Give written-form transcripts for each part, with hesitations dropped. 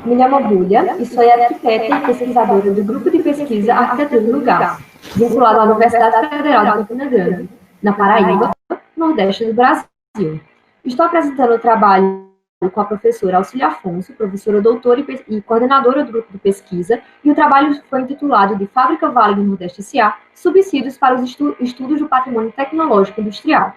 Me chamo Búlia e sou arquiteta e pesquisadora do Grupo de Pesquisa Arquitetura no Gás, vinculado à Universidade Federal de Campina Grande, na Paraíba, Nordeste do Brasil. Estou apresentando o trabalho com a professora Auxília Afonso, professora doutora e coordenadora do grupo de pesquisa, e o trabalho foi intitulado de Fábrica Vale do Nordeste S.A., subsídios para os estudos do patrimônio tecnológico industrial.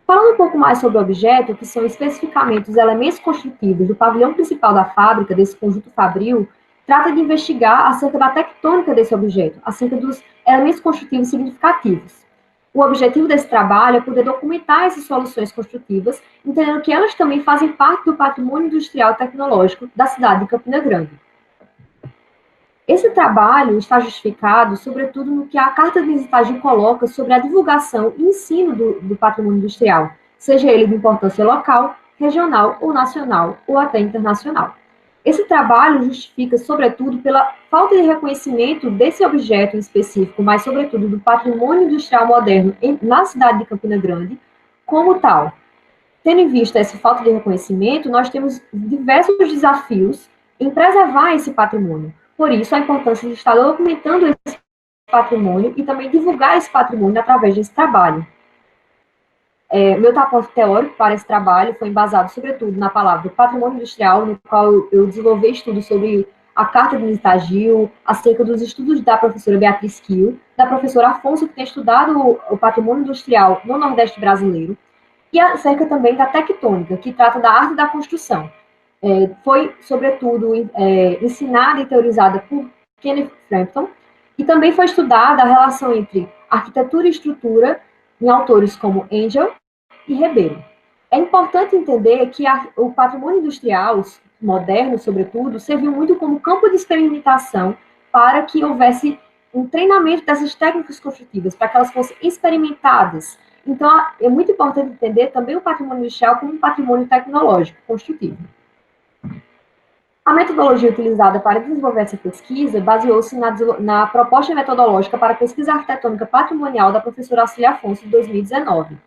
Falando um pouco mais sobre o objeto, que são especificamente os elementos construtivos do pavilhão principal da fábrica, desse conjunto fabril, trata de investigar acerca da tectônica desse objeto, acerca dos elementos construtivos significativos. O objetivo desse trabalho é poder documentar essas soluções construtivas, entendendo que elas também fazem parte do patrimônio industrial e tecnológico da cidade de Campina Grande. Esse trabalho está justificado, sobretudo, no que a Carta de Visitagem coloca sobre a divulgação e ensino do patrimônio industrial, seja ele de importância local, regional ou nacional, ou até internacional. Esse trabalho justifica, sobretudo, pela falta de reconhecimento desse objeto em específico, mas, sobretudo, do patrimônio industrial moderno na cidade de Campina Grande, como tal. Tendo em vista essa falta de reconhecimento, nós temos diversos desafios em preservar esse patrimônio. Por isso, a importância de estar documentando esse patrimônio e também divulgar esse patrimônio através desse trabalho. Meu aporte teórico para esse trabalho foi embasado, sobretudo, na palavra patrimônio industrial, no qual eu desenvolvi estudos sobre a Carta de Visitagem, acerca dos estudos da professora Beatriz Kiel, da professora Afonso, que tem estudado o patrimônio industrial no Nordeste brasileiro, e acerca também da tectônica, que trata da arte da construção. Foi, sobretudo, ensinada e teorizada por Kenneth Frampton, e também foi estudada a relação entre arquitetura e estrutura em autores como Engel e Ribeiro. É importante entender que o patrimônio industrial moderno, sobretudo, serviu muito como campo de experimentação para que houvesse um treinamento dessas técnicas construtivas, para que elas fossem experimentadas. Então, é muito importante entender também o patrimônio industrial como um patrimônio tecnológico, construtivo. A metodologia utilizada para desenvolver essa pesquisa baseou-se na proposta metodológica para a pesquisa arquitetônica patrimonial da professora Auxília Afonso, de 2019.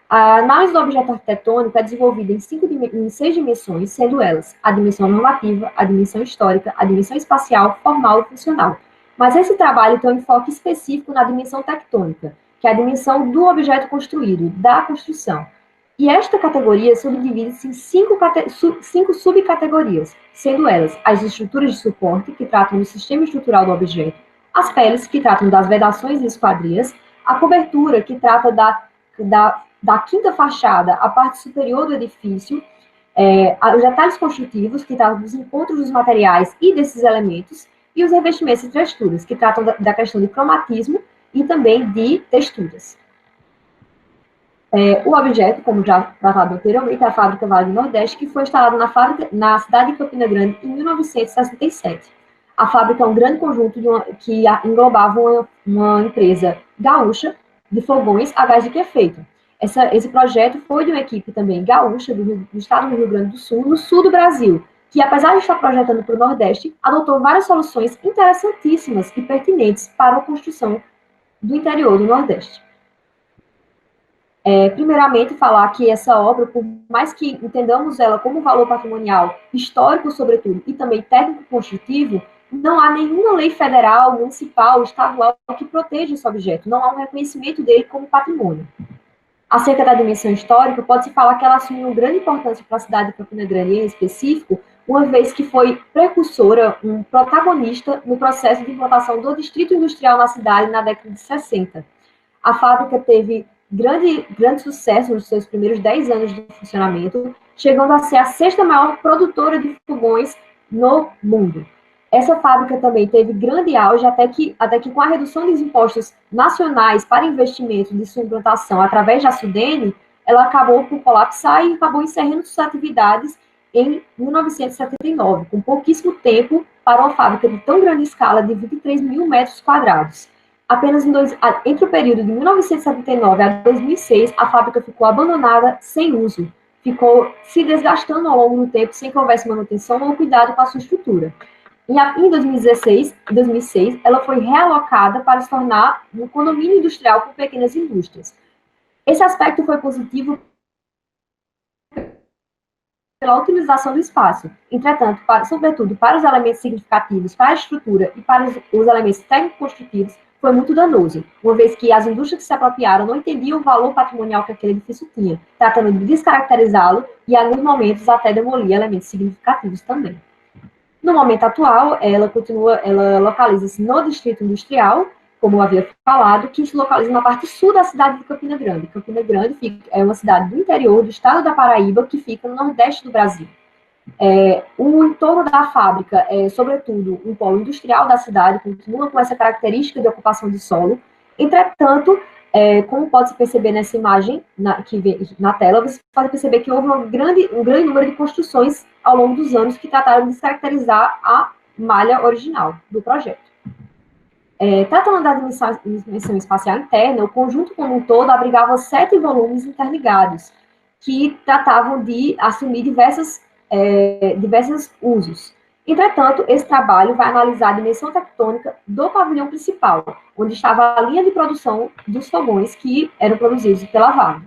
A análise do objeto arquitetônico é desenvolvida em 6 dimensões, sendo elas a dimensão normativa, a dimensão histórica, a dimensão espacial, formal e funcional. Mas esse trabalho tem um enfoque específico na dimensão tectônica, que é a dimensão do objeto construído, da construção. E esta categoria subdivide-se em 5 subcategorias, sendo elas as estruturas de suporte, que tratam do sistema estrutural do objeto, as peles, que tratam das vedações e esquadrias, a cobertura, que trata da quinta fachada, a parte superior do edifício, os detalhes construtivos, que tratam dos encontros dos materiais e desses elementos, e os revestimentos e texturas, que tratam da questão de cromatismo e também de texturas. O objeto, como já tratado anteriormente, é a Fábrica Vale do Nordeste, que foi instalada na cidade de Campina Grande em 1967. A fábrica é um grande conjunto que englobava uma empresa gaúcha de fogões a gás de que é feito. Esse projeto foi de uma equipe também gaúcha do estado do Rio Grande do Sul, no sul do Brasil, que, apesar de estar projetando para o Nordeste, adotou várias soluções interessantíssimas e pertinentes para a construção do interior do Nordeste. Primeiramente, falar que essa obra, por mais que entendamos ela como valor patrimonial, histórico, sobretudo, e também técnico-construtivo, não há nenhuma lei federal, municipal, estadual que proteja esse objeto, não há um reconhecimento dele como patrimônio. Acerca da dimensão histórica, pode-se falar que ela assumiu grande importância para a cidade de Campina Grande em específico, uma vez que foi precursora, um protagonista no processo de implantação do distrito industrial na cidade na década de 60. A fábrica teve grande sucesso nos seus primeiros 10 anos de funcionamento, chegando a ser a 6ª maior produtora de fogões no mundo. Essa fábrica também teve grande auge, até que com a redução dos impostos nacionais para investimento de sua implantação através da Sudene, ela acabou por colapsar e acabou encerrando suas atividades em 1979, com pouquíssimo tempo para uma fábrica de tão grande escala de 23 mil metros quadrados. Apenas entre o período de 1979 a 2006, a fábrica ficou abandonada, sem uso. Ficou se desgastando ao longo do tempo, sem que houvesse manutenção ou cuidado com a sua estrutura. Em 2006, ela foi realocada para se tornar um condomínio industrial com pequenas indústrias. Esse aspecto foi positivo pela utilização do espaço. Entretanto, sobretudo para os elementos significativos, para a estrutura e para os elementos técnico-construtivos, foi muito danoso, uma vez que as indústrias que se apropriaram não entendiam o valor patrimonial que aquele edifício tinha, tratando de descaracterizá-lo e, em alguns momentos, até demolir elementos significativos também. No momento atual, ela localiza-se no Distrito Industrial, como eu havia falado, que se localiza na parte sul da cidade de Campina Grande. Campina Grande é uma cidade do interior do estado da Paraíba, que fica no nordeste do Brasil. O entorno da fábrica é, sobretudo, um polo industrial da cidade, continua com essa característica de ocupação de solo. Entretanto, como pode-se perceber nessa imagem que vem na tela, você pode perceber que houve um grande número de construções ao longo dos anos que trataram de descaracterizar a malha original do projeto. Tratando da dimensão espacial interna, o conjunto como um todo abrigava 7 volumes interligados, que tratavam de assumir diversos usos. Entretanto, esse trabalho vai analisar a dimensão tectônica do pavilhão principal, onde estava a linha de produção dos fogões que eram produzidos pela Vale.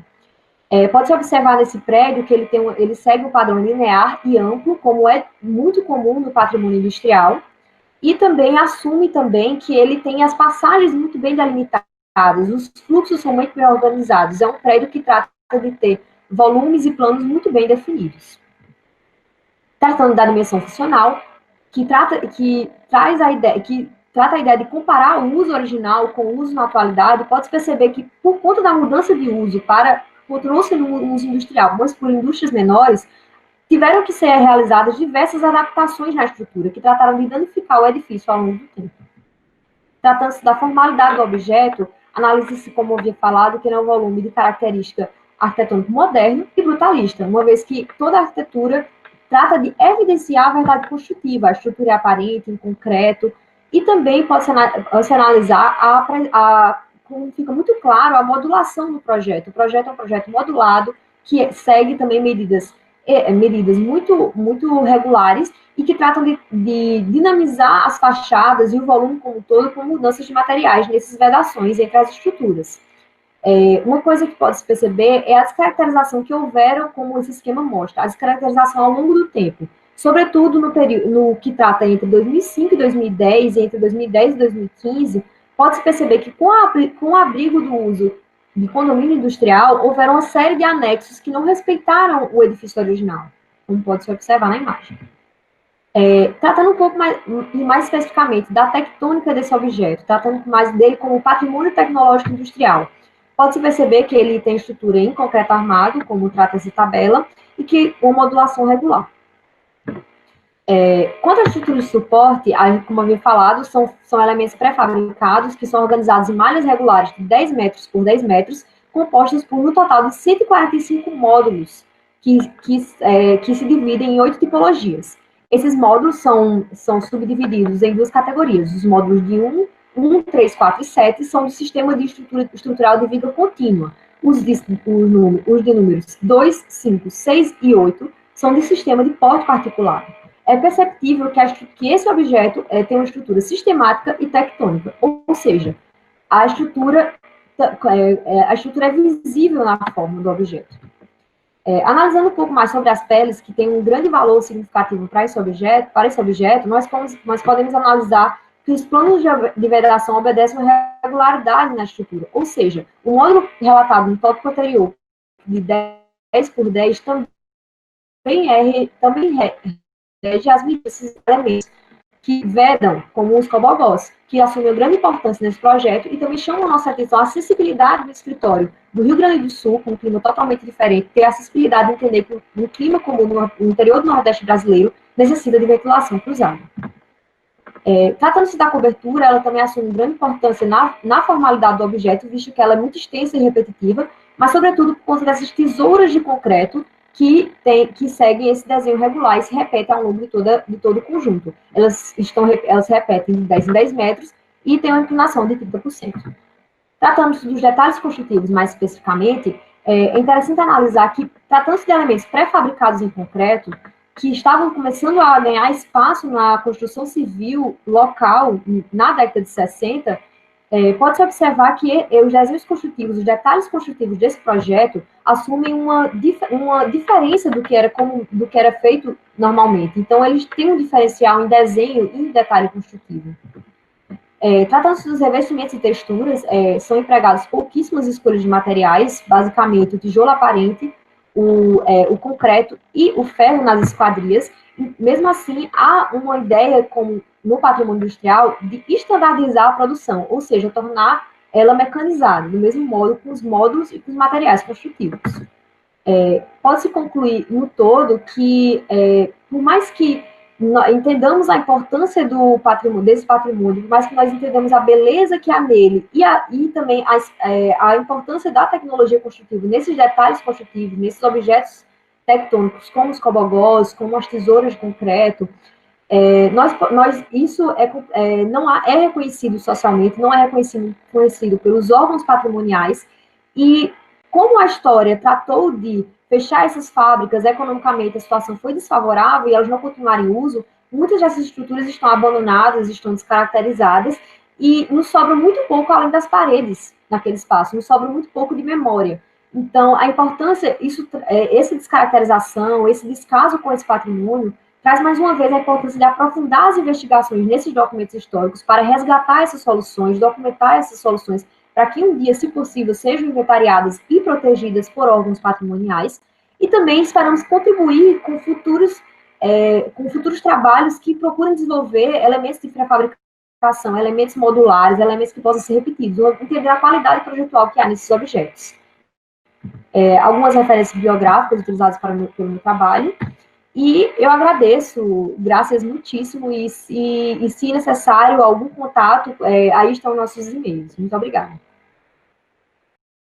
Pode-se observar nesse prédio que ele segue um padrão linear e amplo, como é muito comum no patrimônio industrial, e também assume também que ele tem as passagens muito bem delimitadas, os fluxos são muito bem organizados. É um prédio que trata de ter volumes e planos muito bem definidos. Tratando da dimensão funcional, que trata a ideia de comparar o uso original com o uso na atualidade, pode-se perceber que, por conta da mudança de uso continuou sendo um uso industrial, mas por indústrias menores, tiveram que ser realizadas diversas adaptações na estrutura, que trataram de danificar o edifício ao longo do tempo. Tratando-se da formalidade do objeto, analisa-se, como eu havia falado, que ele é um volume de característica arquitetônica moderno e brutalista, uma vez que toda a arquitetura trata de evidenciar a verdade construtiva, a estrutura é aparente, em concreto, e também pode-se analisar como fica muito claro, a modulação do projeto. O projeto é um projeto modulado, que segue também medidas muito, muito regulares e que tratam de dinamizar as fachadas e o volume como um todo com mudanças de materiais nessas vedações entre as estruturas. Uma coisa que pode se perceber é a descaracterização que houveram, como esse esquema mostra, a descaracterização ao longo do tempo, sobretudo no que trata entre 2005 e 2010, e entre 2010 e 2015, pode-se perceber que com o abrigo do uso de condomínio industrial, houveram uma série de anexos que não respeitaram o edifício original, como pode-se observar na imagem. Tratando um pouco mais especificamente da tectônica desse objeto, tratando mais dele como patrimônio tecnológico industrial, pode-se perceber que ele tem estrutura em concreto armado, como trata-se tabela, e que com modulação regular. Quanto à estrutura de suporte, como eu havia falado, são elementos pré-fabricados que são organizados em malhas regulares de 10 metros por 10 metros, compostas por um total de 145 módulos, que se dividem em 8 tipologias. Esses módulos são subdivididos em 2 categorias. Os módulos de 1, 3, 4 e 7 são do sistema de estrutural de viga contínua. Os de números 2, 5, 6 e 8 são de sistema de porte particular. É perceptível que esse objeto tem uma estrutura sistemática e tectônica, ou seja, a estrutura é visível na forma do objeto. Analisando um pouco mais sobre as peles, que têm um grande valor significativo para esse objeto, nós podemos analisar que os planos de vedação obedecem uma regularidade na estrutura, ou seja, o módulo relatado no tópico anterior, de 10 por 10, também rege as medidas desses elementos que vedam, como os cobogós, que assumem grande importância nesse projeto e também chamam a nossa atenção a acessibilidade do escritório do Rio Grande do Sul, com um clima totalmente diferente, ter a acessibilidade de entender que um clima comum no interior do Nordeste brasileiro necessita de ventilação cruzada. Tratando-se da cobertura, ela também assume grande importância na formalidade do objeto, visto que ela é muito extensa e repetitiva, mas, sobretudo, por conta dessas tesouras de concreto que seguem esse desenho regular e se repetem ao longo de todo o conjunto. Elas se repetem de 10 em 10 metros e têm uma inclinação de 30%. Tratando-se dos detalhes construtivos mais especificamente, é interessante analisar que, tratando-se de elementos pré-fabricados em concreto, que estavam começando a ganhar espaço na construção civil local na década de 60, pode-se observar que os desenhos construtivos, os detalhes construtivos desse projeto assumem uma diferença do que era feito normalmente. Então, eles têm um diferencial em desenho e em detalhe construtivo. Tratando-se dos revestimentos e texturas, são empregadas pouquíssimas escolhas de materiais, basicamente o tijolo aparente, o concreto e o ferro nas esquadrias. Mesmo assim, há uma ideia, como no patrimônio industrial, de estandardizar a produção, ou seja, tornar ela mecanizada, do mesmo modo com os módulos e com os materiais construtivos. Pode-se concluir no todo que, por mais que entendamos a importância desse patrimônio, por mais que nós entendamos a beleza que há nele e também a importância da tecnologia construtiva nesses detalhes construtivos, nesses objetos tectônicos, como os cobogós, como as tesouras de concreto, isso não é reconhecido socialmente, não é reconhecido pelos órgãos patrimoniais, e como a história tratou de fechar essas fábricas, economicamente a situação foi desfavorável e elas não continuaram em uso, muitas dessas estruturas estão abandonadas, estão descaracterizadas, e nos sobra muito pouco além das paredes naquele espaço, nos sobra muito pouco de memória. Então, a importância, essa descaracterização, esse descaso com esse patrimônio, traz mais uma vez a importância de aprofundar as investigações nesses documentos históricos para resgatar essas soluções, documentar essas soluções, para que um dia, se possível, sejam inventariadas e protegidas por órgãos patrimoniais, e também esperamos contribuir com futuros trabalhos que procuram desenvolver elementos de pré-fabricação, elementos modulares, elementos que possam ser repetidos, entender a qualidade projetual que há nesses objetos. Algumas referências biográficas utilizadas pelo meu trabalho, e eu agradeço, graças muitíssimo, e se necessário algum contato, aí estão nossos e-mails. Muito obrigada.